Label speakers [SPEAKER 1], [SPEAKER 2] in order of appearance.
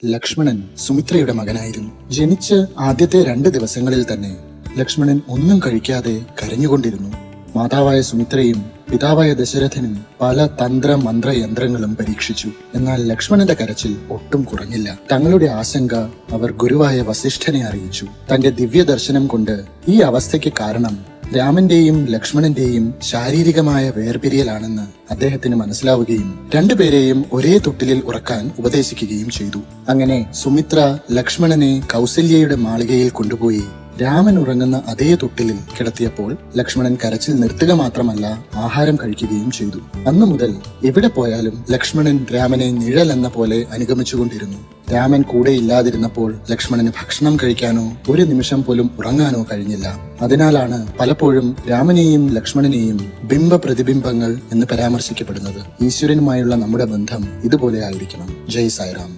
[SPEAKER 1] ലക്ഷ്മണൻ സുമിത്രയുടെ മകനായിരുന്നു. ജനിച്ച് ആദ്യത്തെ 2 ദിവസങ്ങളിൽ തന്നെ ലക്ഷ്മണൻ ഒന്നും കഴിക്കാതെ കരഞ്ഞുകൊണ്ടിരുന്നു. മാതാവായ സുമിത്രയും പിതാവായ ദശരഥനും പല തന്ത്ര മന്ത്ര യന്ത്രങ്ങളും പരീക്ഷിച്ചു. എന്നാൽ ലക്ഷ്മണന്റെ കരച്ചിൽ ഒട്ടും കുറഞ്ഞില്ല. തങ്ങളുടെ ആശങ്ക അവർ ഗുരുവായ വസിഷ്ഠനെ അറിയിച്ചു. തന്റെ ദിവ്യ ദർശനം കൊണ്ട് ഈ അവസ്ഥയ്ക്ക് കാരണം രാമന്റെയും ലക്ഷ്മണന്റെയും ശാരീരികമായ വേർപിരിയലാണെന്ന് അദ്ദേഹത്തിന് മനസ്സിലാവുകയും രണ്ടുപേരെയും ഒരേ തൊട്ടിലിൽ ഉറക്കാൻ ഉപദേശിക്കുകയും ചെയ്തു. അങ്ങനെ സുമിത്ര ലക്ഷ്മണനെ കൗസല്യയുടെ മാളികയിൽ കൊണ്ടുപോയി രാമൻ ഉറങ്ങുന്ന അതേ തൊട്ടിലിൽ കിടത്തിയപ്പോൾ ലക്ഷ്മണൻ കരച്ചിൽ നിർത്തുക മാത്രമല്ല ആഹാരം കഴിക്കുകയും ചെയ്തു. അന്നു മുതൽ എവിടെ പോയാലും ലക്ഷ്മണൻ രാമനെ നിഴൽ എന്ന പോലെ അനുഗമിച്ചുകൊണ്ടിരുന്നു. രാമൻ കൂടെ ഇല്ലാതിരുന്നപ്പോൾ ലക്ഷ്മണന് ഭക്ഷണം കഴിക്കാനോ ഒരു നിമിഷം പോലും ഉറങ്ങാനോ കഴിഞ്ഞില്ല. അതിനാലാണ് പലപ്പോഴും രാമനെയും ലക്ഷ്മണനെയും ബിംബ പ്രതിബിംബങ്ങൾ എന്ന് പരാമർശിക്കപ്പെടുന്നത്. ഈശ്വരനുമായുള്ള നമ്മുടെ ബന്ധം ഇതുപോലെ ആയിരിക്കണം. ജയ് സായിറാം.